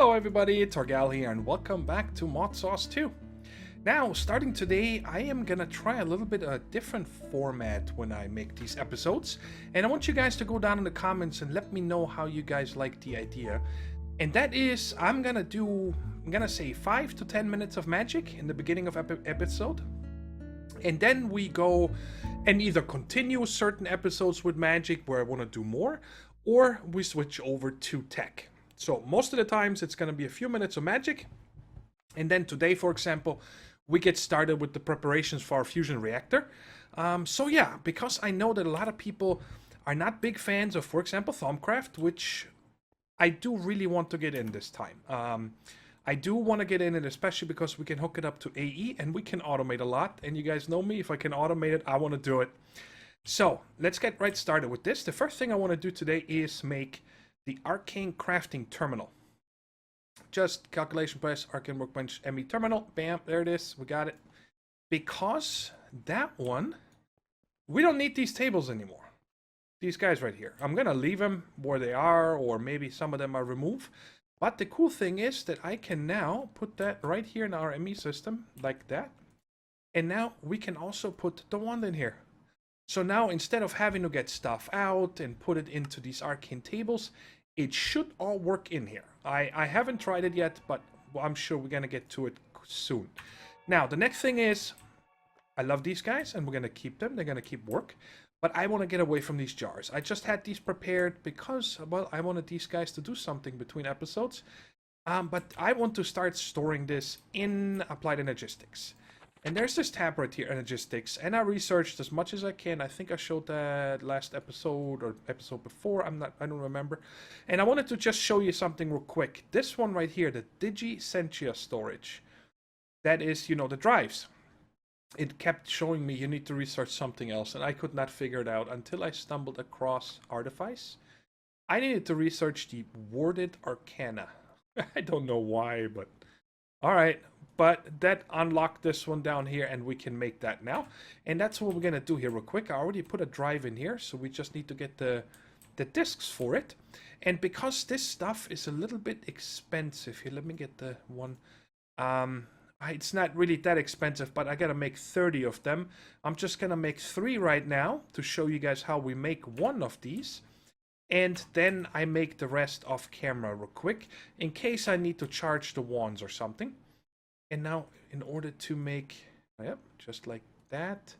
Hello everybody, Torgal here and welcome back to Modsauce 2. Now, starting today, I am gonna try a little bit of a different format when I make these episodes. And I want you guys to go down in the comments and let me know how you guys like the idea. And that is, I'm gonna say 5 to 10 minutes of magic in the beginning of episode. And then we go and either continue certain episodes with magic where I want to do more, or we switch over to tech. So most of the times it's going to be a few minutes of magic. And then today, for example, we get started with the preparations for our fusion reactor. So yeah, because I know that a lot of people are not big fans of, for example, Thaumcraft, which I do really want to get in this time. I do want to get in it, especially because we can hook it up to AE and we can automate a lot. And you guys know me, if I can automate it, I want to do it. So let's get right started with this. The first thing I want to do today is make the Arcane Crafting Terminal. Just calculation press, Arcane Workbench, ME Terminal. Bam, there it is. We got it. Because that one, we don't need these tables anymore. These guys right here. I'm going to leave them where they are, or maybe some of them are removed. But the cool thing is that I can now put that right here in our ME system, like that. And now we can also put the wand in here. So now instead of having to get stuff out and put it into these arcane tables, it should all work in here. I haven't tried it yet, but I'm sure we're going to get to it soon. Now, the next thing is, I love these guys and we're going to keep them. They're going to keep work. But I want to get away from these jars. I just had these prepared because, well, I wanted these guys to do something between episodes. But I want to start storing this in Applied Energistics. And there's this tab right here, Energistics. And I researched as much as I can. I think I showed that last episode or episode before. I don't remember. And I wanted to just show you something real quick. This one right here, the Essentia storage. That is, you know, the drives. It kept showing me you need to research something else, and I could not figure it out until I stumbled across Artifice. I needed to research the Warded Arcana. I don't know why, but alright. But that unlocked this one down here, and we can make that now. And that's what we're going to do here real quick. I already put a drive in here, so we just need to get the discs for it. And because this stuff is a little bit expensive, here, let me get the one. It's not really that expensive, but I gotta make 30 of them. I'm just gonna make 3 right now to show you guys how we make one of these. And then I make the rest off camera real quick, in case I need to charge the wands or something. And now, in order to make, yep, just like that.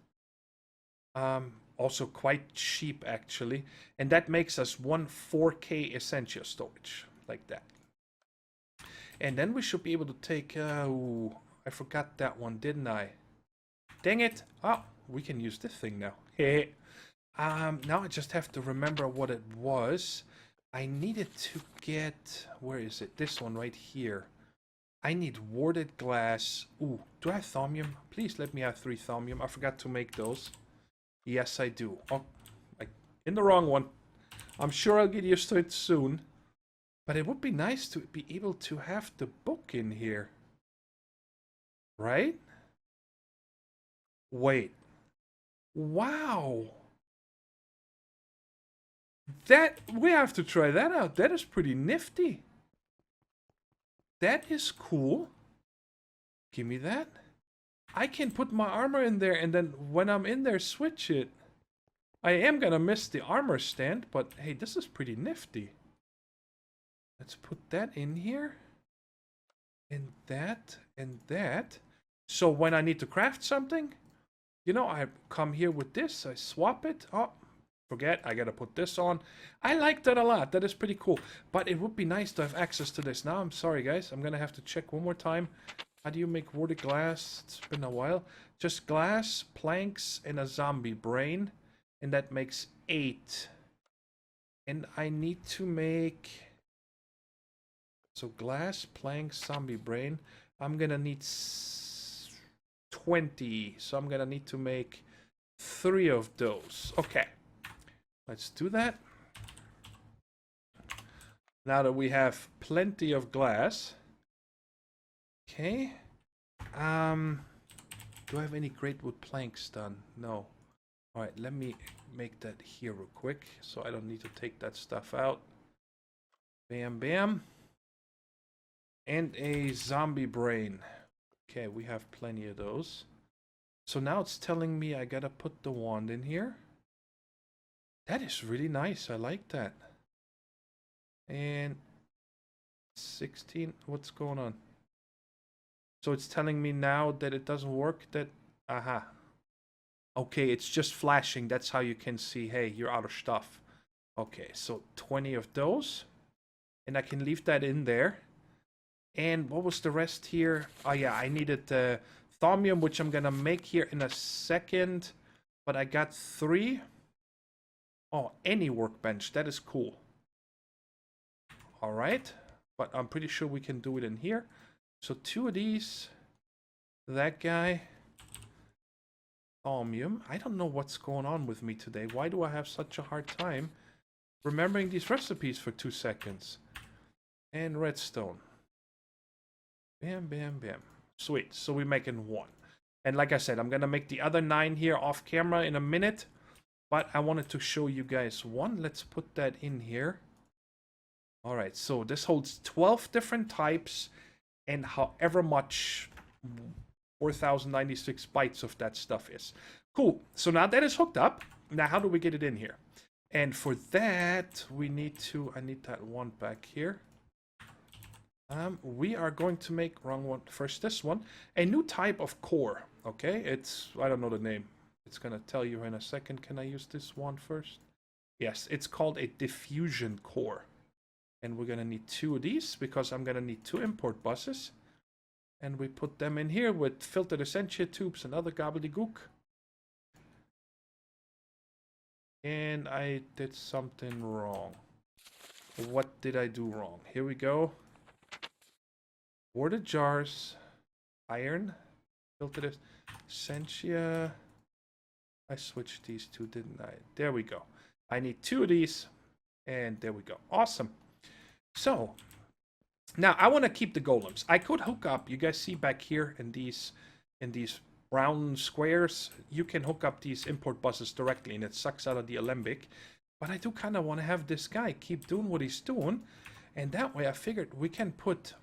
Also quite cheap, actually. And that makes us one 4K Essentia storage, like that. And then we should be able to take, I forgot that one, didn't I? Dang it. Oh, we can use this thing now. Hey. Now I just have to remember what it was. I needed to get... Where is it? This one right here. I need warded glass. Ooh, do I have thaumium? Please let me have 3 thaumium. I forgot to make those. Yes, I do. Oh, in the wrong one. I'm sure I'll get used to it soon. But it would be nice to be able to have the book in here. Right? Wait. Wow. We have to try that out. That is pretty nifty. That is cool. Give me that. I can put my armor in there and then when I'm in there switch it. I am gonna miss the armor stand, but hey, this is pretty nifty. Let's put that in here. And that. And that. So when I need to craft something, you know, I come here with this, I swap it. Oh, forget, I gotta put this on. I like that a lot. That is pretty cool. But it would be nice to have access to this. Now, I'm sorry, guys. I'm gonna have to check one more time. How do you make warded glass? It's been a while. Just glass, planks, and a zombie brain. And that makes 8. And I need to make... So glass, plank, zombie brain. I'm gonna need 20. So I'm gonna need to make 3 of those. Okay. Let's do that. Now that we have plenty of glass. Okay. Do I have any great wood planks done? No. Alright, let me make that here real quick. So I don't need to take that stuff out. Bam, bam. And a zombie brain. Okay, we have plenty of those. So now it's telling me I gotta put the wand in here. That is really nice. I like that. And 16. What's going on? So it's telling me now that it doesn't work. That aha. Okay, it's just flashing. That's how you can see, hey, you're out of stuff. Okay, so 20 of those. And I can leave that in there. And what was the rest here? Oh yeah, I needed the thaumium, which I'm gonna make here in a second. But I got 3. Oh, any workbench. That is cool. Alright. But I'm pretty sure we can do it in here. So 2 of these. That guy. Thaumium. I don't know what's going on with me today. Why do I have such a hard time remembering these recipes for 2 seconds? And redstone. Bam, bam, bam. Sweet. So we're making 1. And like I said, I'm going to make the other 9 here off camera in a minute. But I wanted to show you guys one. Let's put that in here. Alright, so this holds 12 different types. And however much 4096 bytes of that stuff is. Cool. So now that is hooked up. Now how do we get it in here? And for that, we need to... I need that one back here. We are going to make, wrong one, first this one, a new type of core, okay? It's, I don't know the name. It's going to tell you in a second. Can I use this one first? Yes, it's called a diffusion core. And we're going to need 2 of these because I'm going to need 2 import buses. And we put them in here with filtered Essentia tubes and other gobbledygook. And I did something wrong. What did I do wrong? Here we go. Water jars, iron, filtered Essentia. I switched these 2, didn't I? There we go. I need 2 of these, and there we go. Awesome. So, now I want to keep the golems. I could hook up, you guys see back here in these brown squares, you can hook up these import buses directly, and it sucks out of the alembic. But I do kind of want to have this guy keep doing what he's doing, and that way I figured we can put...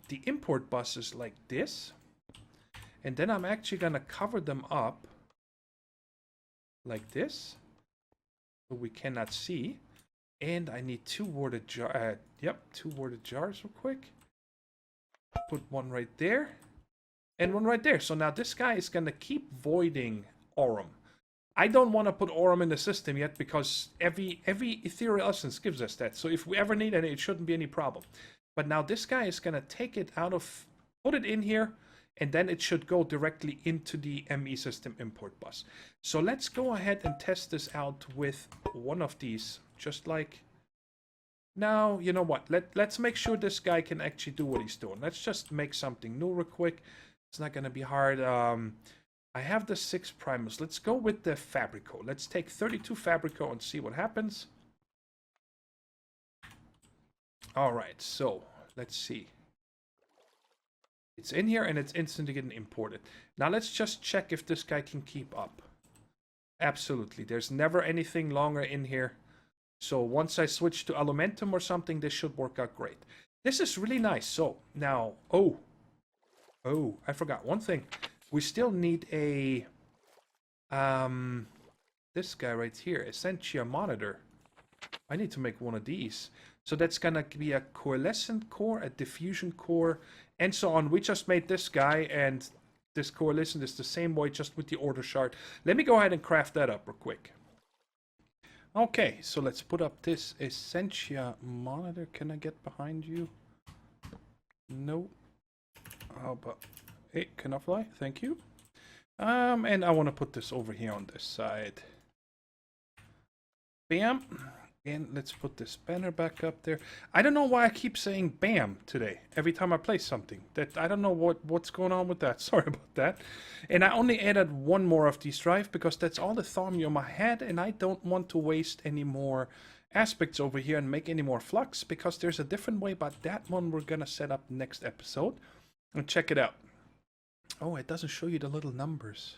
the import buses like this, and then I'm actually gonna cover them up like this so we cannot see. And I need 2 water jar 2 water jars real quick. Put one right there and one right there. So now this guy is gonna keep voiding aurum. I don't want to put aurum in the system yet because every ethereal essence gives us that, so if we ever need any, it shouldn't be any problem. But now this guy is going to take it out of, put it in here, and then it should go directly into the ME system import bus. So let's go ahead and test this out with one of these, just like... Now, you know what, let's make sure this guy can actually do what he's doing. Let's just make something new real quick. It's not going to be hard. I have the 6 primers. Let's go with the Fabrico. Let's take 32 Fabrico and see what happens. Alright, so let's see. It's in here and it's instantly getting imported. Now let's just check if this guy can keep up. Absolutely. There's never anything longer in here. So once I switch to Alumentum or something, this should work out great. This is really nice. So now, oh, I forgot one thing. We still need a, this guy right here, Essentia monitor. I need to make one of these. So that's going to be a coalescent core, a diffusion core, and so on. We just made this guy, and this coalescent is the same way, just with the order shard. Let me go ahead and craft that up real quick. Okay, so let's put up this Essentia monitor. Can I get behind you? No. How about... Hey, can I fly? Thank you. And I want to put this over here on this side. Bam. And let's put this banner back up there. I don't know why I keep saying bam today every time I play something. That I don't know what's going on with that. Sorry about that. And I only added 1 more of these drive because that's all the thaumium I had, and I don't want to waste any more aspects over here and make any more flux because there's a different way, but that one we're gonna set up next episode. And check it out. Oh, it doesn't show you the little numbers.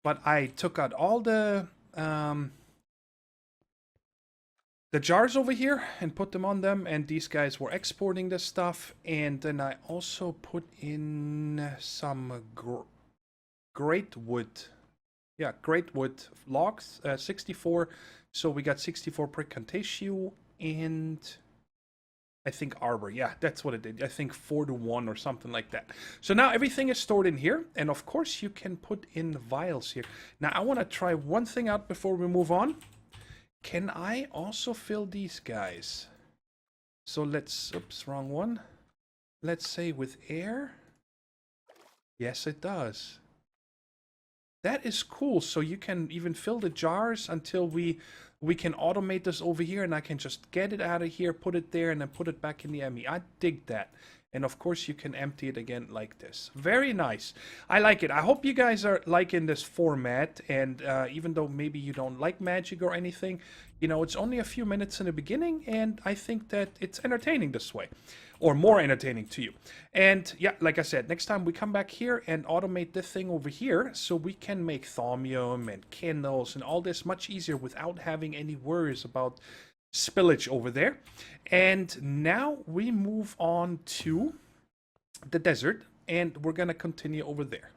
But I took out all the the jars over here and put them on them, and these guys were exporting this stuff. And then I also put in some great wood. Yeah, great wood logs, 64. So we got 64 Precantatio and I think arbor. Yeah, that's what it did. I think 4-1 or something like that. So now everything is stored in here. And of course you can put in vials here. Now I want to try one thing out before we move on. Can I also fill these guys? So let's, oops, wrong one. Let's say with air. Yes, it does. That is cool. So you can even fill the jars until we can automate this over here, and I can just get it out of here, put it there, and then put it back in the ME. I dig that. And of course you can empty it again like this. Very nice. I like it. I hope you guys are liking this format, and even though maybe you don't like magic or anything, you know, it's only a few minutes in the beginning, and I think that it's entertaining this way. Or more entertaining to you. And yeah, like I said, next time we come back here and automate this thing over here so we can make thaumium and candles and all this much easier without having any worries about spillage over there. And now we move on to the desert, and we're gonna continue over there.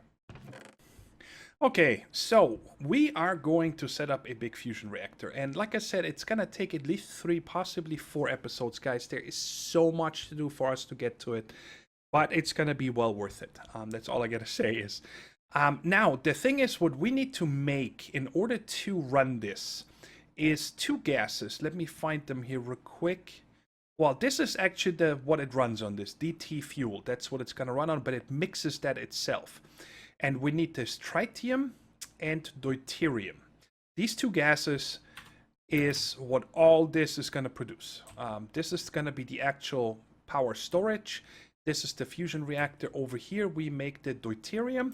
Okay, so we are going to set up a big fusion reactor, and like I said, it's gonna take at least 3, possibly 4 episodes, guys. There is so much to do for us to get to it, but it's gonna be well worth it. That's all I gotta say is. Now, the thing is, what we need to make in order to run this is 2 gases. Let me find them here real quick. Well, this is actually what it runs on, this DT fuel. That's what it's gonna run on, but it mixes that itself. And we need this tritium and deuterium. These 2 gases is what all this is going to produce. This is going to be the actual power storage. This is the fusion reactor over here. We make the deuterium.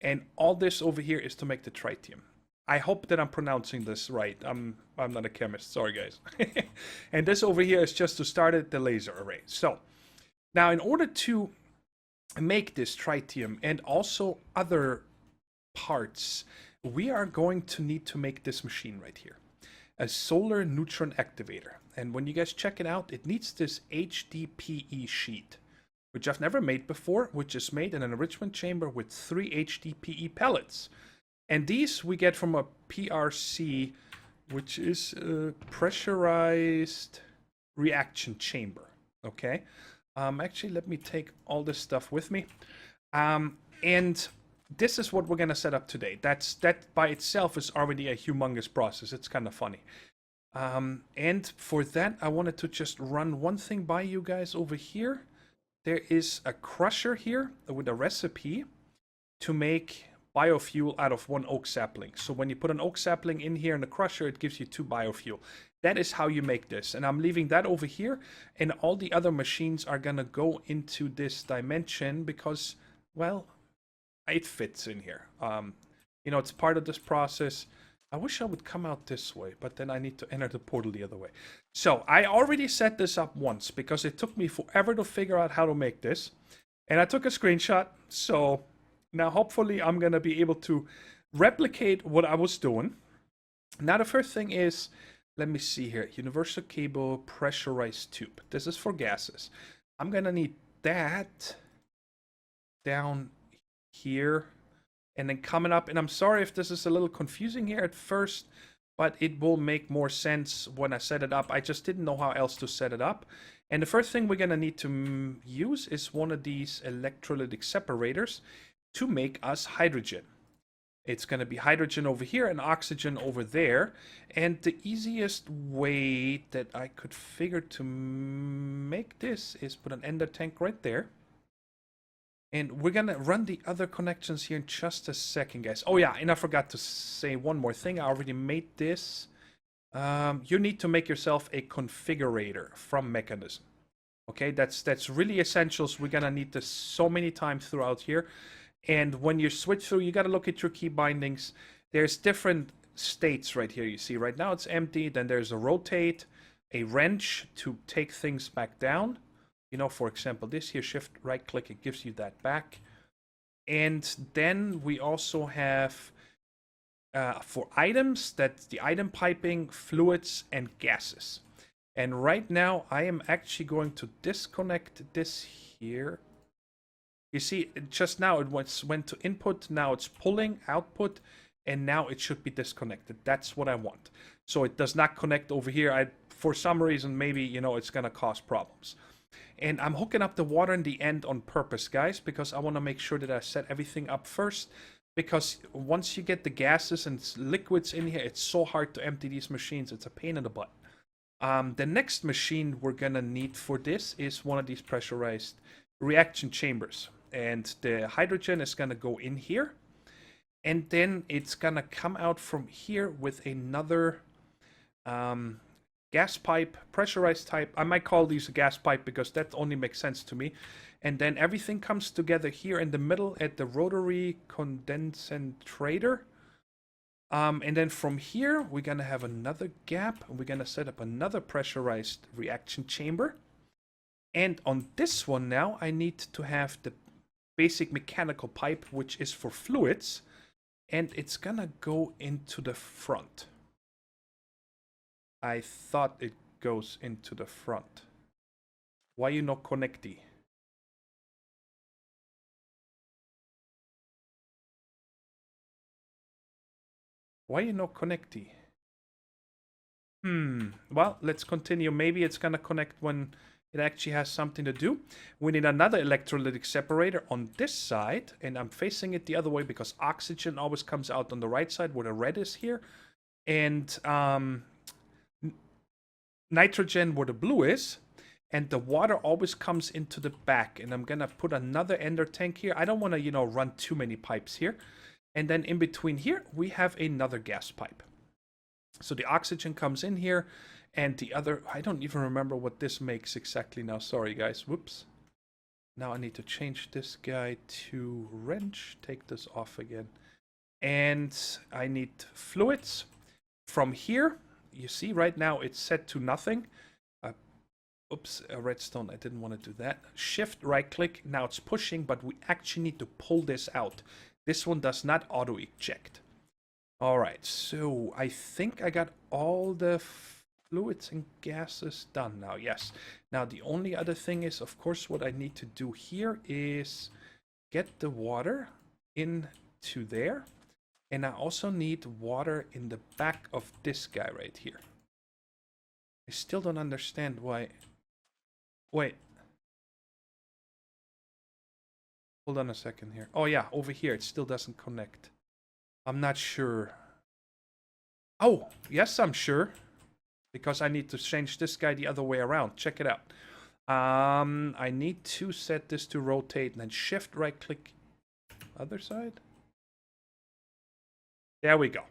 And all this over here is to make the tritium. I hope that I'm pronouncing this right. I'm not a chemist. Sorry, guys. And this over here is just to start it, the laser array. So now in order to make this tritium and also other parts, we are going to need to make this machine right here, a solar neutron activator. And when you guys check it out, it needs this HDPE sheet, which I've never made before, which is made in an enrichment chamber with 3 HDPE pellets. And these we get from a PRC, which is a pressurized reaction chamber. Okay. Actually, let me take all this stuff with me. And this is what we're going to set up today. That by itself is already a humongous process. It's kind of funny. And for that, I wanted to just run one thing by you guys over here. There is a crusher here with a recipe to make biofuel out of 1 oak sapling. So when you put an oak sapling in here in the crusher, it gives you 2 biofuel. That is how you make this. And I'm leaving that over here. And all the other machines are going to go into this dimension because, well, it fits in here. You know, it's part of this process. I wish I would come out this way, but then I need to enter the portal the other way. So I already set this up once because it took me forever to figure out how to make this. And I took a screenshot. So now hopefully I'm going to be able to replicate what I was doing. Now the first thing is, let me see here. Universal cable pressurized tube. This is for gases. I'm going to need that down here and then coming up. And I'm sorry if this is a little confusing here at first, but it will make more sense when I set it up. I just didn't know how else to set it up. And the first thing we're going to need to use is one of these electrolytic separators to make us hydrogen. It's going to be hydrogen over here and oxygen over there. And the easiest way that I could figure to make this is put an ender tank right there. And we're going to run the other connections here in just a second, guys. Oh, yeah, and I forgot to say one more thing. I already made this. You need to make yourself a configurator from Mechanism. Okay, that's really essential. So we're going to need this so many times throughout here. And when you switch through, you got to look at your key bindings. There's different states right here. You see right now it's empty. Then there's a rotate, a wrench to take things back down. You know, for example, this here, shift right click, it gives you that back. And then we also have for items, that's the item piping, fluids, and gases. And right now, I am actually going to disconnect this here. You see, just now it went to input, now it's pulling output, and now it should be disconnected. That's what I want. So it does not connect over here. For some reason, maybe, it's going to cause problems. And I'm hooking up the water in the end on purpose, guys, because I want to make sure that I set everything up first. Because once you get the gases and liquids in here, it's so hard to empty these machines. It's a pain in the butt. The next machine we're gonna need for this is one of these pressurized reaction chambers. And the hydrogen is gonna go in here. And then it's gonna come out from here with another gas pipe, pressurized type. I might call these a gas pipe because that only makes sense to me. And then everything comes together here in the middle at the rotary condensator. And then from here, we're going to have another gap. And we're going to set up another pressurized reaction chamber. And on this one now, I need to have the basic mechanical pipe, which is for fluids. And it's going to go into the front. I thought it goes into the front. Why you not connecty? Why you not connecty? Well, let's continue. Maybe it's gonna connect when it actually has something to do. We need another electrolytic separator on this side, and I'm facing it the other way because oxygen always comes out on the right side where the red is here, and nitrogen where the blue is, and the water always comes into the back. And I'm gonna put another ender tank here. I don't want to, run too many pipes here. And then in between here, we have another gas pipe. So the oxygen comes in here, and the other, I don't even remember what this makes exactly now. Sorry, guys. Whoops. Now I need to change this guy to wrench. Take this off again. And I need fluids. From here, you see right now it's set to nothing. Oops, a redstone. I didn't want to do that. Shift, right click. Now it's pushing, but we actually need to pull this out. This one does not auto eject. All right, so I think I got all the fluids and gases done now. Yes. Now the only other thing is, of course, what I need to do here is get the water into there. And I also need water in the back of this guy right here. I still don't understand why. Wait. Hold on a second here. Oh yeah, over here it still doesn't connect. I'm not sure. Oh, yes, I'm sure. Because I need to change this guy the other way around. Check it out. I need to set this to rotate and then shift right click other side. There we go.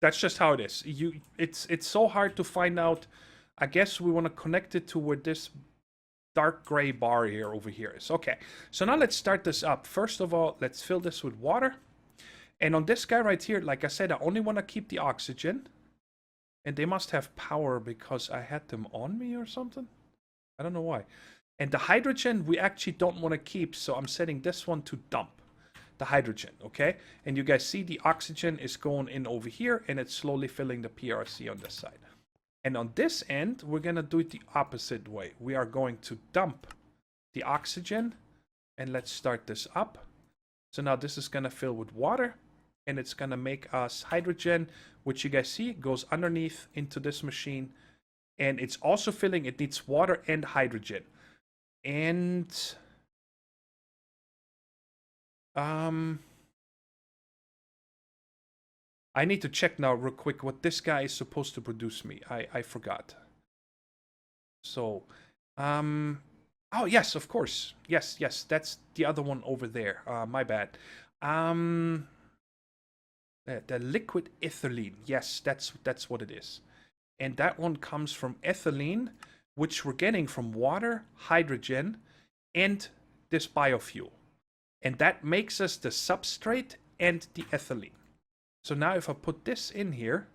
That's just how it is. It's so hard to find out. I guess we want to connect it to where this dark gray bar here over here is. Okay, so now let's start this up. First of all, let's fill this with water. And on this guy right here, like I said, I only want to keep the oxygen. And they must have power because I had them on me or something. I don't know why. And the hydrogen we actually don't want to keep, so I'm setting this one to dump. The hydrogen, okay? And you guys see the oxygen is going in over here, and it's slowly filling the PRC on this side. And on this end, we're going to do it the opposite way. We are going to dump the oxygen, and let's start this up. So now this is going to fill with water, and it's going to make us hydrogen, which you guys see goes underneath into this machine. And it's also filling, it needs water and hydrogen. And I need to check now real quick what this guy is supposed to produce me. I forgot. So, oh yes, of course. Yes, that's the other one over there. My bad. The liquid ethylene. Yes, that's what it is. And that one comes from ethylene, which we're getting from water, hydrogen, and this biofuel. And that makes us the substrate and the ethylene. So now if I put this in here,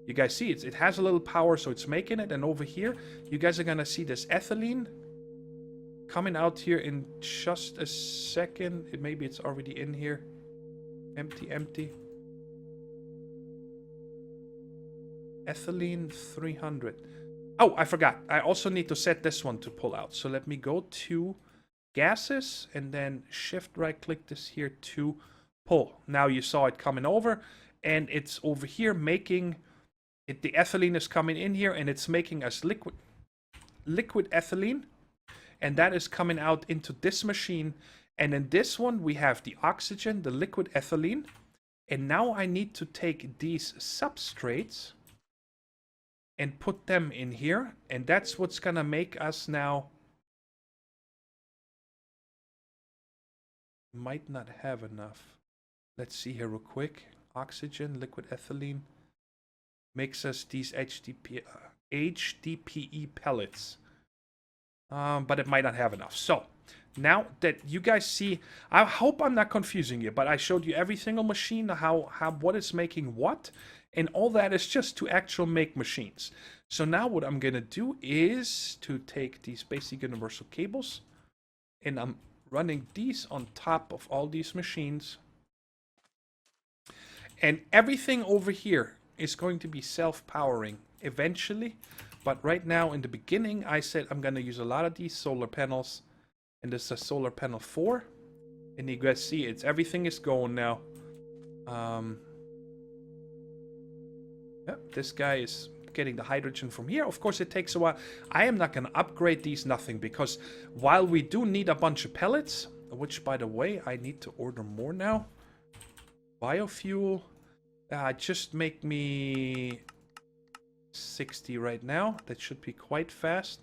you guys see it has a little power, so it's making it. And over here, you guys are going to see this ethylene coming out here in just a second. Maybe it's already in here. Empty. Ethylene 300. Oh, I forgot. I also need to set this one to pull out. So let me go to gases and then shift right click this here to pull. Now you saw it coming over and it's over here making it. The ethylene is coming in here and it's making us liquid ethylene. And that is coming out into this machine. And in this one, we have the oxygen, the liquid ethylene. And now I need to take these substrates and put them in here. And that's what's going to make us now. Might not have enough. Let's see here real quick. Oxygen, liquid ethylene. Makes us these HDPE pellets. But it might not have enough. So, now that you guys see, I hope I'm not confusing you, but I showed you every single machine, what is making what, and all that is just to actually make machines. So now what I'm gonna do is to take these basic universal cables, and I'm running these on top of all these machines. And everything over here is going to be self-powering eventually. But right now, in the beginning, I said I'm going to use a lot of these solar panels. And this is solar panel 4. And you guys see, everything is going now. Yep, this guy is getting the hydrogen from here. Of course, it takes a while. I am not going to upgrade these, nothing. Because while we do need a bunch of pellets, which, by the way, I need to order more now. Biofuel. Just make me 60 right now. That should be quite fast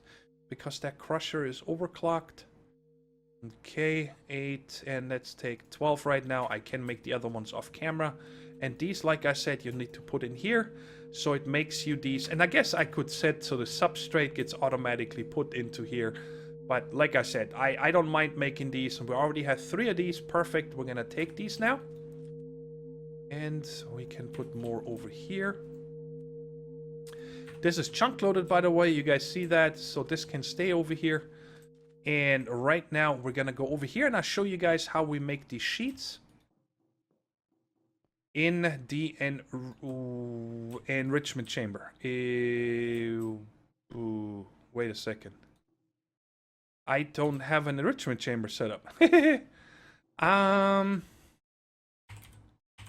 because that crusher is overclocked. Okay, 8, and let's take 12 right now. I can make the other ones off camera. And these, like I said, you need to put in here. So it makes you these. And I guess I could set so the substrate gets automatically put into here. But like I said, I don't mind making these. And we already have 3 of these. Perfect. We're going to take these now. And we can put more over here. This is chunk loaded, by the way. You guys see that? So this can stay over here. And right now, we're going to go over here. And I'll show you guys how we make these sheets. In the enrichment chamber. Wait a second. I don't have an enrichment chamber set up.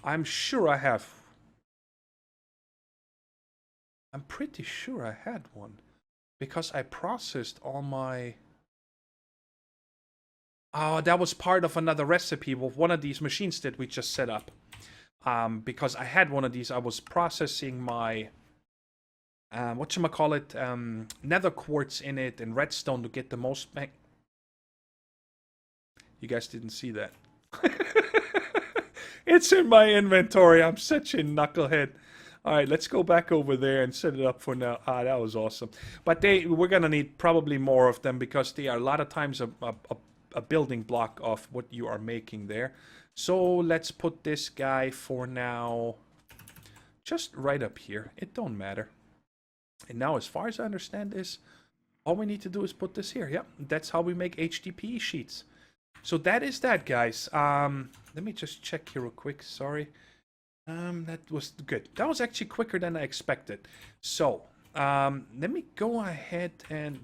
I'm sure I have. I'm pretty sure I had one. Because I processed all my... Oh, that was part of another recipe with one of these machines that we just set up. Because I had one of these, I was processing my... whatchamacallit? Nether quartz in it and redstone to get the most bang... You guys didn't see that. It's in my inventory. I'm such a knucklehead. All right, let's go back over there and set it up for now. Ah, that was awesome. But we're going to need probably more of them because they are a lot of times a building block of what you are making there. So let's put this guy for now just right up here. It don't matter. And now, as far as I understand this, all we need to do is put this here. Yep, that's how we make HDPE sheets. So that is that, guys. Let me just check here real quick. Sorry. That was good. That was actually quicker than I expected. So, let me go ahead and...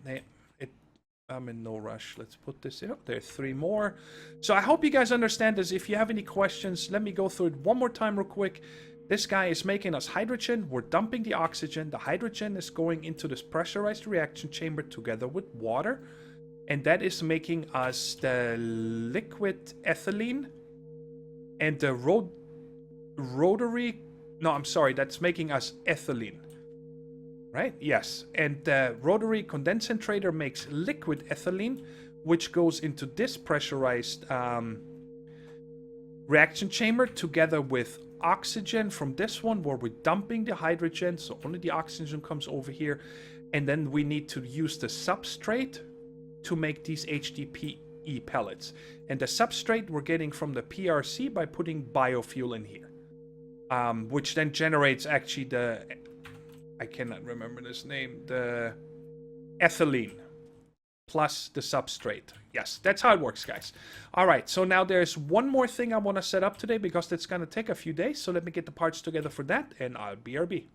I'm in no rush. Let's put this in. There's 3 more. So I hope you guys understand this. If you have any questions, let me go through it one more time real quick. This guy is making us hydrogen. We're dumping the oxygen. The hydrogen is going into this pressurized reaction chamber together with water. And that is making us the liquid ethylene. And the rotary... No, I'm sorry. That's making us ethylene. Right? Yes. And the rotary condensator makes liquid ethylene, which goes into this pressurized reaction chamber together with oxygen from this one, where we're dumping the hydrogen. So only the oxygen comes over here. And then we need to use the substrate to make these HDPE pellets. And the substrate we're getting from the PRC by putting biofuel in here. Which then generates actually the... I cannot remember this name. The ethylene plus the substrate. Yes, that's how it works, guys. All right, so now there's one more thing I want to set up today because that's going to take a few days. So let me get the parts together for that, and I'll BRB.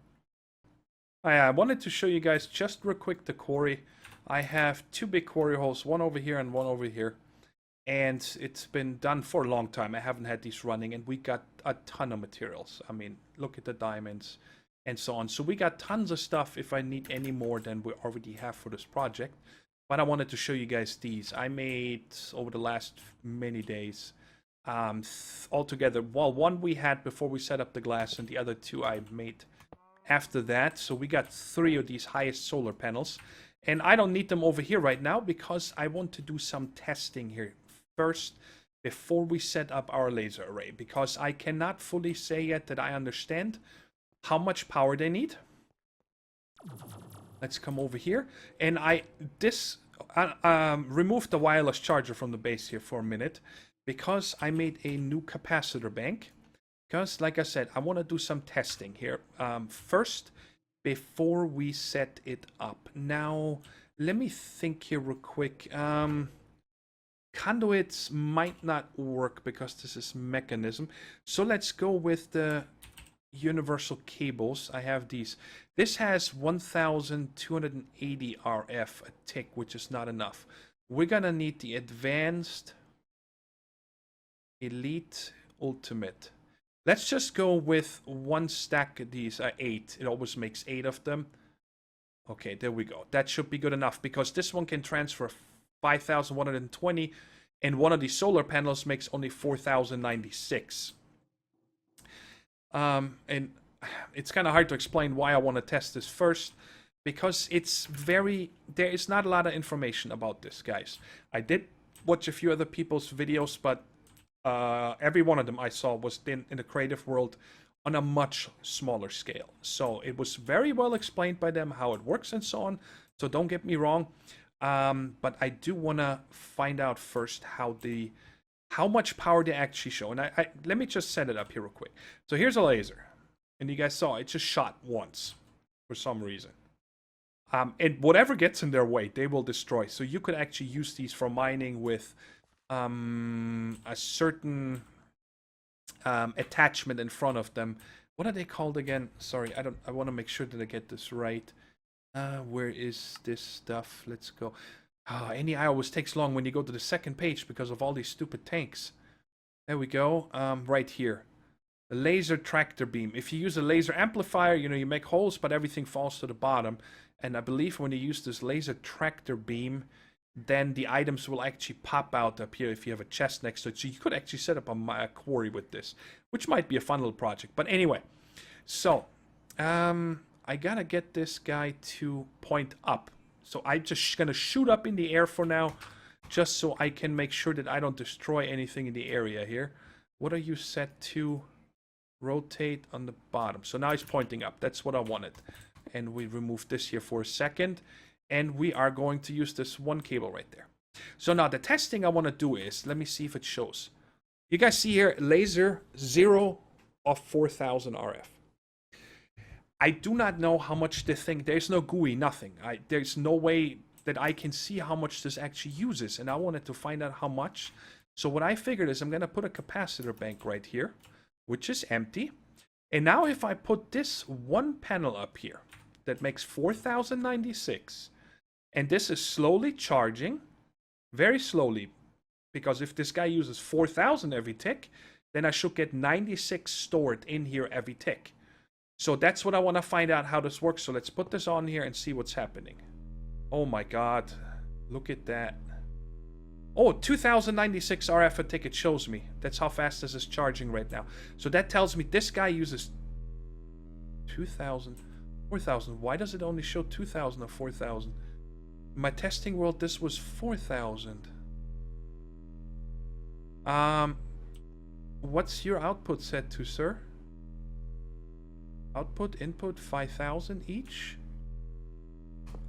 I wanted to show you guys just real quick the quarry. I have two big quarry holes, one over here and one over here. And it's been done for a long time. I haven't had these running, and we got a ton of materials. I mean, look at the diamonds and so on. So we got tons of stuff if I need any more than we already have for this project. But I wanted to show you guys these. I made, over the last many days, altogether, well, one we had before we set up the glass, and the other two I made after that. So we got 3 of these highest solar panels. And I don't need them over here right now because I want to do some testing here first before we set up our laser array, because I cannot fully say yet that I understand how much power they need. Let's come over here, and I removed the wireless charger from the base here for a minute because I made a new capacitor bank, because like I said, I want to do some testing here first before we set it up. Now let me think here real quick. Conduits might not work because this is mechanism. So let's go with the universal cables. I have these. This has 1280 RF a tick, which is not enough. We're gonna need the advanced, elite, ultimate. Let's just go with one stack of these, 8. It always makes 8 of them. Okay, there we go. That should be good enough, because this one can transfer 5,120, and one of these solar panels makes only 4,096. And it's kind of hard to explain why I want to test this first, because there is not a lot of information about this, guys. I did watch a few other people's videos, but every one of them I saw was in the creative world on a much smaller scale. So it was very well explained by them how it works and so on. So don't get me wrong. But I do want to find out first how much power they actually show. And let me just set it up here real quick. So here's a laser. And you guys saw it just shot once for some reason. And whatever gets in their way, they will destroy. So you could actually use these for mining with a certain attachment in front of them. What are they called again? Sorry, I want to make sure that I get this right. Where is this stuff? Let's go. NEI always takes long when you go to the second page because of all these stupid tanks. There we go. Right here. The laser tractor beam. If you use a laser amplifier, you make holes, but everything falls to the bottom. And I believe when you use this laser tractor beam, then the items will actually pop out up here if you have a chest next to it. So you could actually set up a quarry with this, which might be a fun little project. But anyway, so I gotta get this guy to point up. So I'm just gonna shoot up in the air for now, just so I can make sure that I don't destroy anything in the area here. What are you set to? Rotate on the bottom. So now he's pointing up. That's what I wanted. And we remove this here for a second. And we are going to use this one cable right there. So now the testing I want to do is, let me see if it shows. You guys see here, laser 0 of 4,000 RF. I do not know how much this thing, there's no GUI, nothing. There's no way that I can see how much this actually uses. And I wanted to find out how much. So what I figured is I'm going to put a capacitor bank right here, which is empty. And now if I put this one panel up here that makes 4,096, and this is slowly charging, very slowly, because if this guy uses 4,000 every tick, then I should get 96 stored in here every tick. So that's what I want to find out how this works. So let's put this on here and see what's happening. Oh my god, look at that. Oh, 2096 RF a tick, it shows me. That's how fast this is charging right now. So that tells me this guy uses 2,000, 4,000. Why does it only show 2,000 or 4,000? In my testing world, this was 4,000. What's your output set to, sir? Output, input, 5,000 each?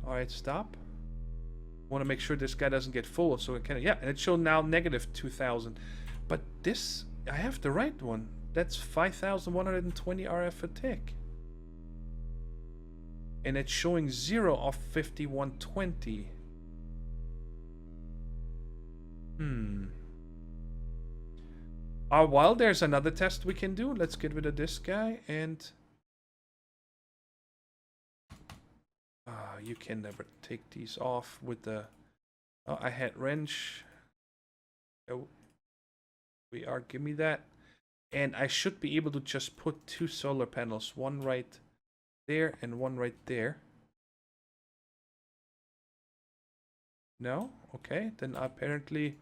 Alright, stop. Want to make sure this guy doesn't get full, so it can, yeah, and it showed now negative 2,000. But this, I have the right one. That's 5,120 RF a tick. And it's showing 0 of 5,120. Well, there's another test we can do. Let's get rid of this guy and You can never take these off with the... Oh, I had wrench. Oh, we are. Give me that. And I should be able to just put 2 solar panels. One right there and one right there. No? Okay. Then apparently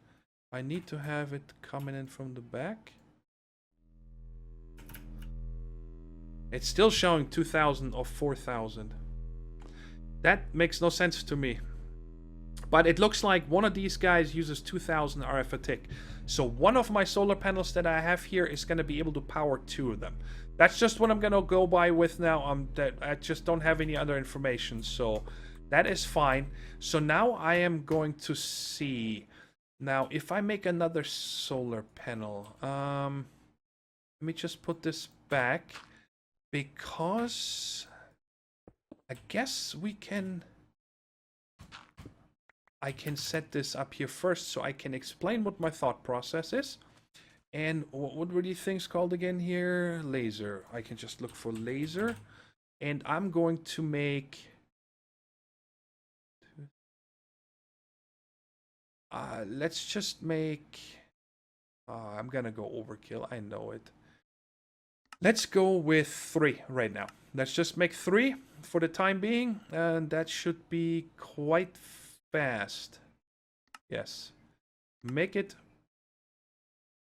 I need to have it coming in from the back. It's still showing 2,000 or 4,000. That makes no sense to me. But it looks like one of these guys uses 2,000 RF a tick. So one of my solar panels that I have here is going to be able to power 2 of them. That's just what I'm going to go by with now. That I just don't have any other information. So that is fine. So now I am going to see. Now, if I make another solar panel. Let me just put this back. Because I guess we can... I can set this up here first so I can explain what my thought process is. And what were these things called again here? Laser. I can just look for laser. And I'm going to make... let's just make... I'm gonna go overkill, I know it. Let's go with 3 right now. Let's just make 3 for the time being. And that should be quite fast. Yes. Make it.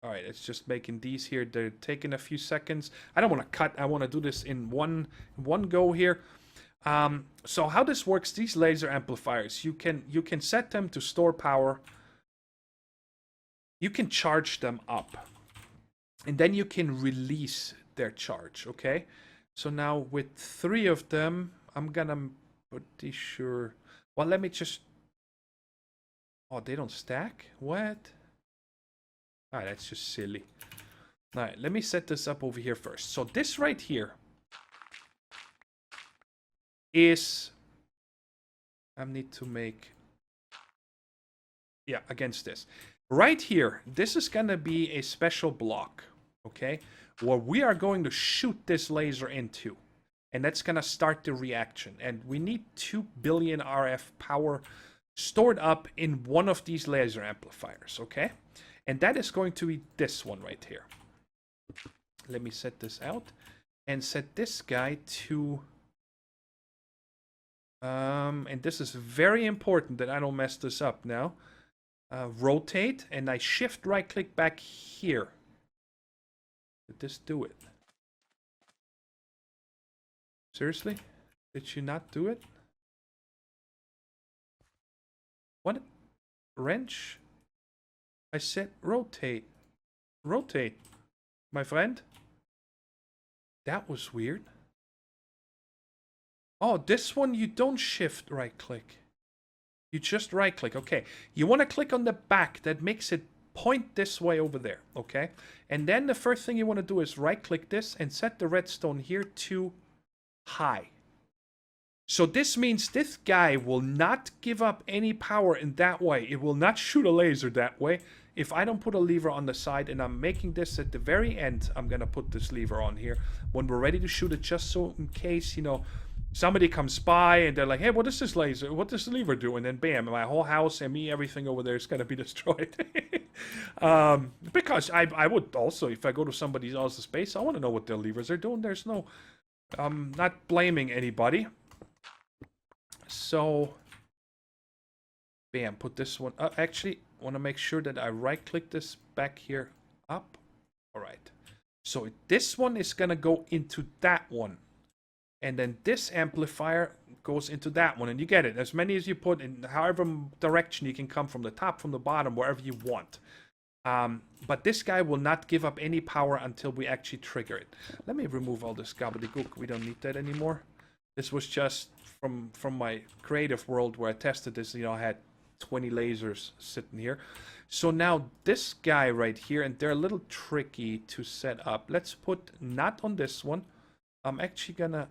Alright, it's just making these here. They're taking a few seconds. I don't want to cut. I want to do this in one go here. So how this works, these laser amplifiers, you can set them to store power. You can charge them up. And then you can release their charge, okay? So now with 3 of them, I'm gonna pretty sure... Well, let me just... Oh, they don't stack? What? Alright, that's just silly. Alright, let me set this up over here first. So this right here is... I need to make... Yeah, against this. Right here, this is gonna be a special block, okay? Where we are going to shoot this laser into. And that's going to start the reaction. And we need 2 billion RF power stored up in one of these laser amplifiers, okay? And that is going to be this one right here. Let me set this out. And set this guy to... and this is very important that I don't mess this up now. Rotate. And I shift right click back here. Did this do it? Seriously? Did you not do it? What? Wrench? I said rotate. Rotate. My friend? That was weird. Oh, this one you don't shift right click. You just right click. Okay. You want to click on the back. That makes it point this way over there, okay? And then the first thing you want to do is right-click this and set the redstone here to high. So this means this guy will not give up any power in that way. It will not shoot a laser that way. If I don't put a lever on the side, and I'm making this at the very end, I'm going to put this lever on here when we're ready to shoot it, just so in case, you know, somebody comes by and they're like, hey, what is this laser? What does the lever do? And then bam, my whole house and me, everything over there is going to be destroyed. Because I would also, if I go to somebody else's space, I want to know what their levers are doing. There's no, not blaming anybody. So, bam, put this one up. Actually, I want to make sure that I right-click this back here up. All right. So this one is going to go into that one. And then this amplifier goes into that one. And you get it. As many as you put in, however direction you can come from the top, from the bottom, wherever you want. But this guy will not give up any power until we actually trigger it. Let me remove all this gobbledygook. We don't need that anymore. This was just from my creative world where I tested this. You know, I had 20 lasers sitting here. So now this guy right here, and they're a little tricky to set up. Let's put not on this one. I'm actually gonna...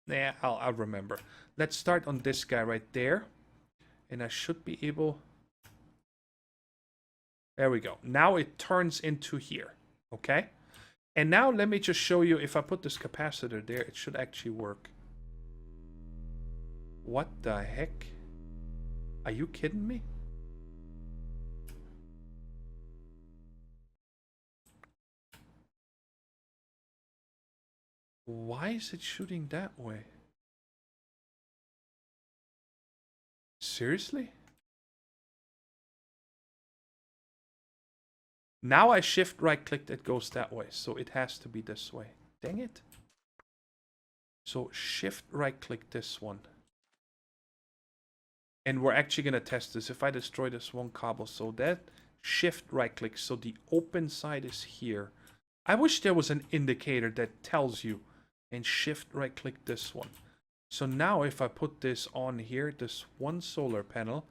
Nah, I'll remember. Let's start on this guy right there. And I should be able... There we go. Now it turns into here. Okay? And now let me just show you, if I put this capacitor there, it should actually work. What the heck? Are you kidding me? Why is it shooting that way? Seriously? Now I shift right click, it goes that way. So it has to be this way. Dang it. So shift right click this one. And we're actually going to test this. If I destroy this one cobble, so that shift right click. So the open side is here. I wish there was an indicator that tells you. And shift right click this one. So now if I put this on here, this one solar panel,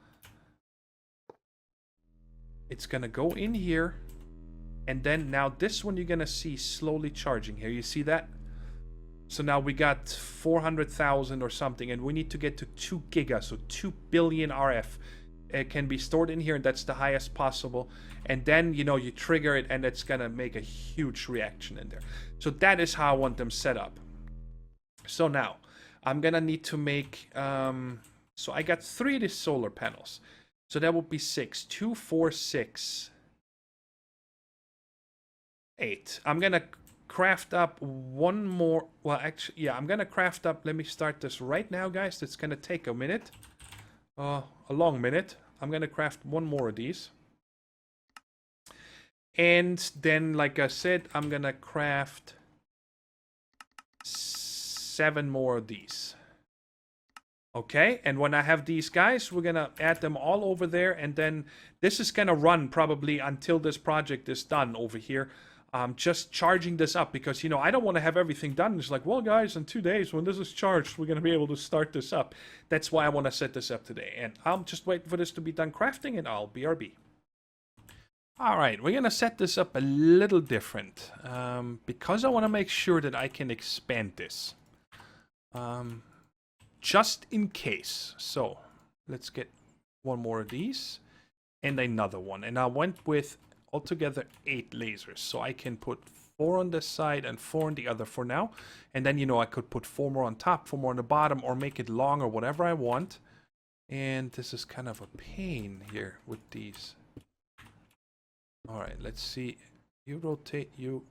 it's going to go in here. And then now this one you're going to see slowly charging here. You see that? So now we got 400,000 or something, and we need to get to 2 giga, so 2 billion RF. It can be stored in here, and that's the highest possible. And then, you know, you trigger it, and it's going to make a huge reaction in there. So that is how I want them set up. So now, I'm going to need to make... so I got 3 of these solar panels. So that would be 6. 2, 4, 6... 8. I'm gonna craft up one more. Well, actually, yeah, I'm gonna craft up. Let me start this right now, guys. It's gonna take a minute, a long minute. I'm gonna craft one more of these, and then, like I said, I'm gonna craft 7 more of these. Okay, and when I have these guys, we're gonna add them all over there, and then this is gonna run probably until this project is done over here. Just charging this up because, you know, I don't want to have everything done. It's like, well, guys, in 2 days when this is charged, we're going to be able to start this up. That's why I want to set this up today. And I'm just waiting for this to be done crafting, and I'll BRB. All right, we're going to set this up a little different because I want to make sure that I can expand this. Just in case. So let's get one more of these and another one. And I went with... altogether 8 lasers, so I can put 4 on this side and 4 on the other for now, and then, you know, I could put 4 more on top, 4 more on the bottom, or make it long or whatever I want. And this is kind of a pain here with these. All right, let's see. You rotate, you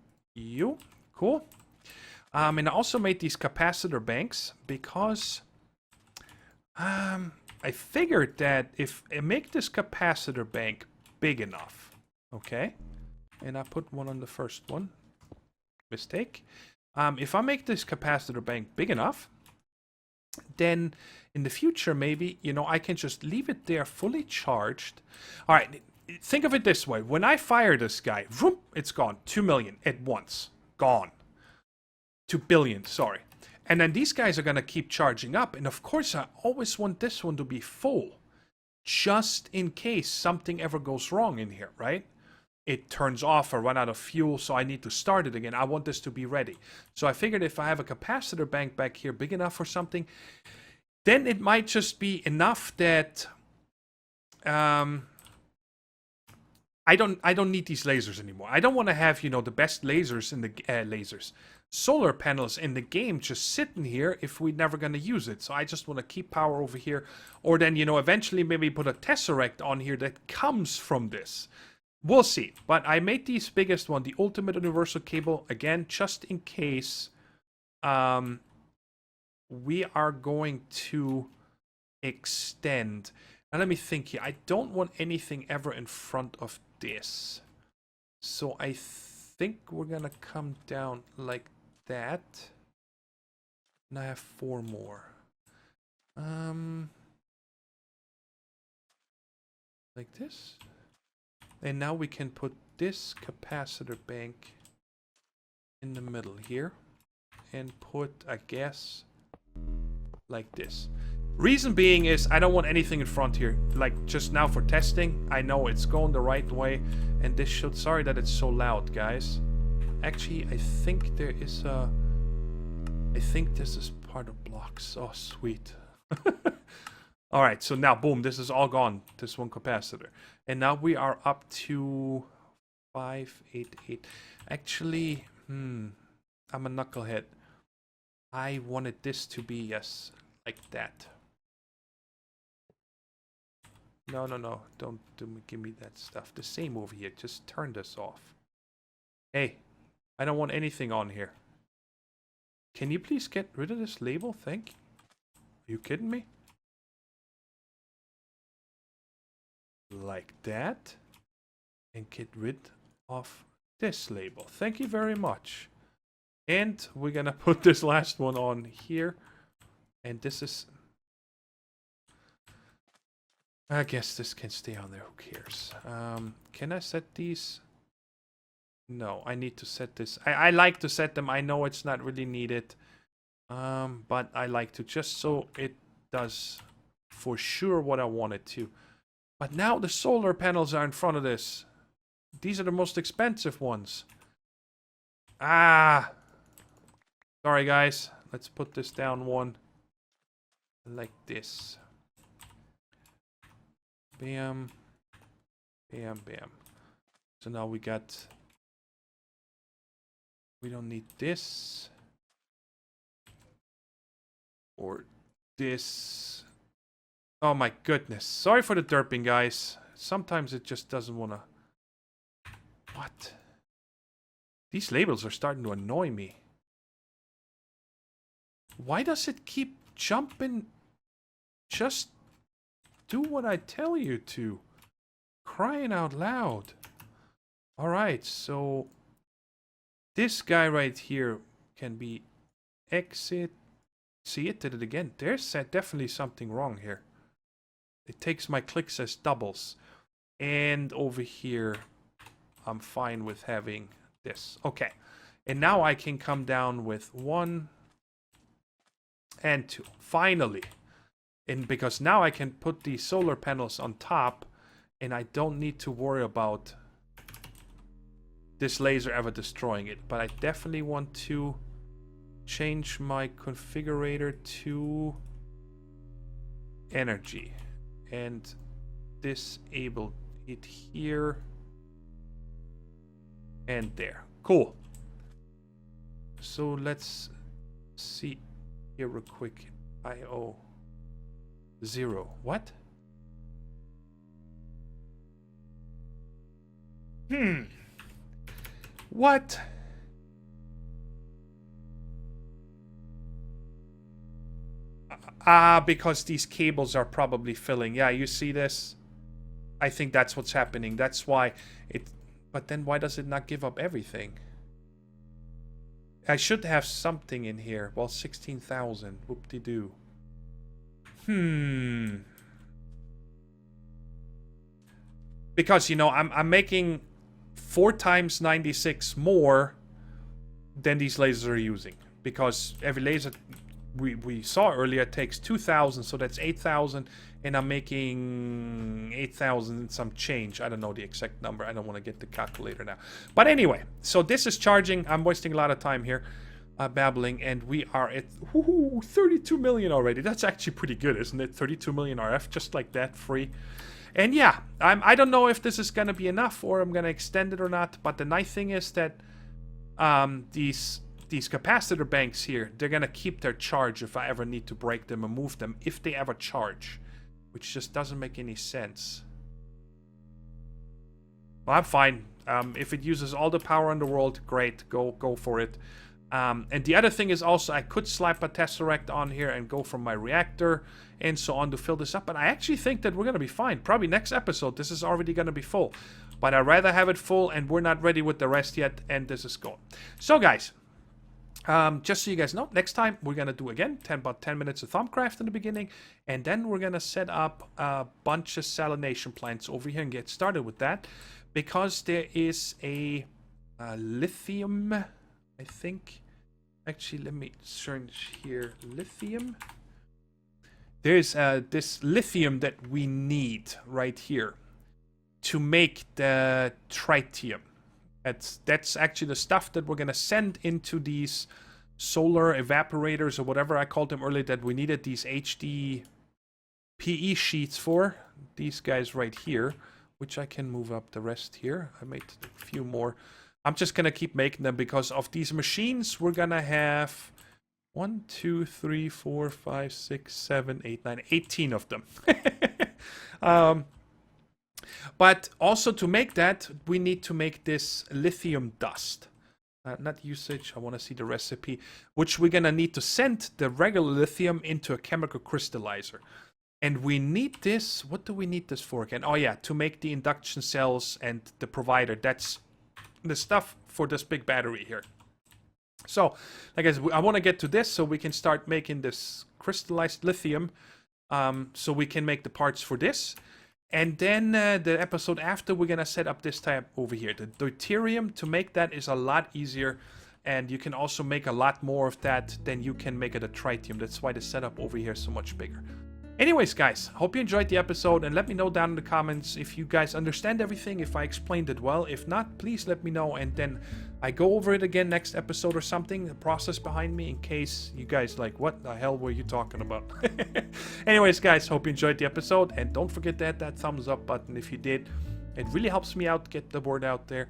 cool. And I also made these capacitor banks because I figured that if I make this capacitor bank big enough. Okay, and I put one on the first one. Mistake. If I make this capacitor bank big enough, then in the future, maybe, you know, I can just leave it there fully charged. All right, think of it this way. When I fire this guy, vroom, it's gone. 2 million at once. Gone. 2 billion, sorry. And then these guys are going to keep charging up. And of course, I always want this one to be full. Just in case something ever goes wrong in here, right? It turns off or run out of fuel, so I need to start it again. I want this to be ready. So I figured if I have a capacitor bank back here big enough for something, then it might just be enough that I don't need these lasers anymore. I don't want to have, you know, the best lasers in the solar panels in the game just sitting here if we're never going to use it. So I just want to keep power over here, or then, you know, eventually maybe put a tesseract on here that comes from this. We'll see. But I made these biggest one, the ultimate universal cable, again, just in case we are going to extend. Now let me think here. I don't want anything ever in front of this. So I think we're going to come down like that. And I have 4 more. Like this. And now we can put this capacitor bank in the middle here and put, I guess, like this. Reason being is I don't want anything in front here. Like just now for testing, I know it's going the right way, and this should, sorry that it's so loud, guys. Actually, I think there is a, I think this is part of blocks. Oh, sweet. All right, so now, boom, this is all gone, this one capacitor. And now we are up to 588. Actually, I'm a knucklehead. I wanted this to be, yes, like that. No, no, no. Don't give me that stuff. The same over here. Just turn this off. Hey, I don't want anything on here. Can you please get rid of this label? Thank you. Are you kidding me? Like that. And get rid of this label. Thank you very much. And we're gonna put this last one on here. And this is... I guess this can stay on there. Who cares? Can I set these? No, I need to set this. I like to set them. I know it's not really needed. But I like to, just so it does for sure what I want it to. But now the solar panels are in front of this. These are the most expensive ones. Ah! Sorry, guys. Let's put this down one. Like this. Bam. Bam, bam. So now we got... We don't need this. Or this. Oh my goodness. Sorry for the derping, guys. Sometimes it just doesn't want to... What? These labels are starting to annoy me. Why does it keep jumping? Just do what I tell you to. Crying out loud. Alright, so... This guy right here can be exit. See, it did it again. There's definitely something wrong here. It takes my clicks as doubles. And over here, I'm fine with having this. Okay. And now I can come down with 1 and 2. Finally. And because now I can put these solar panels on top. And I don't need to worry about this laser ever destroying it. But I definitely want to change my configurator to energy. And disable it here. And there. Cool. So let's see here real quick. IO 0. What? What? Because these cables are probably filling. Yeah, you see this? I think that's what's happening. That's why it... But then why does it not give up everything? I should have something in here. Well, 16,000. Whoop-de-doo. Because, you know, I'm making 4 times 96 more than these lasers are using. Because every laser we saw earlier takes 2,000, so that's 8,000. And I'm making 8,000 and some change. I don't know the exact number. I don't want to get the calculator now. But anyway, so this is charging. I'm wasting a lot of time here babbling. And we are at 32 million already. That's actually pretty good, isn't it? 32 million RF, just like that, free. And yeah, I don't know if this is going to be enough or I'm going to extend it or not. But the nice thing is that these capacitor banks here, they're going to keep their charge if I ever need to break them and move them, if they ever charge. Which just doesn't make any sense. Well, I'm fine. If it uses all the power in the world, great. Go for it. And the other thing is also I could slap a Tesseract on here and go from my reactor and so on to fill this up. But I actually think that we're going to be fine. Probably next episode, this is already going to be full. But I'd rather have it full and we're not ready with the rest yet. And this is going. So, guys. Just so you guys know, next time we're going to do again about 10 minutes of Thumbcraft in the beginning. And then we're going to set up a bunch of salination plants over here and get started with that. Because there is a lithium, I think. Actually, let me search here. Lithium. There's this lithium that we need right here to make the tritium. That's actually the stuff that we're going to send into these solar evaporators or whatever I called them earlier that we needed these HD PE sheets for. These guys right here, which I can move up the rest here. I made a few more. I'm just going to keep making them because of these machines. We're going to have 1, 2, 3, 4, 5, 6, 7, 8, 9, 18 of them. But also to make that, we need to make this lithium dust. Not usage, I want to see the recipe, which we're going to need to send the regular lithium into a chemical crystallizer. And we need this, what do we need this for again? Oh yeah, to make the induction cells and the provider. That's the stuff for this big battery here. So, like I want to get to this so we can start making this crystallized lithium, so we can make the parts for this. And then the episode after, we're going to set up this tab over here. The deuterium, to make that is a lot easier. And you can also make a lot more of that than you can make it a tritium. That's why the setup over here is so much bigger. Anyways, guys, hope you enjoyed the episode, and let me know down in the comments if you guys understand everything, if I explained it well. If not, please let me know, and then I go over it again next episode or something, the process behind me, in case you guys like, what the hell were you talking about? Anyways, guys, hope you enjoyed the episode, and don't forget to hit that thumbs up button if you did. It really helps me out, get the word out there.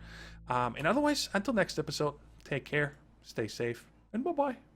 And otherwise, until next episode, take care, stay safe, and bye-bye.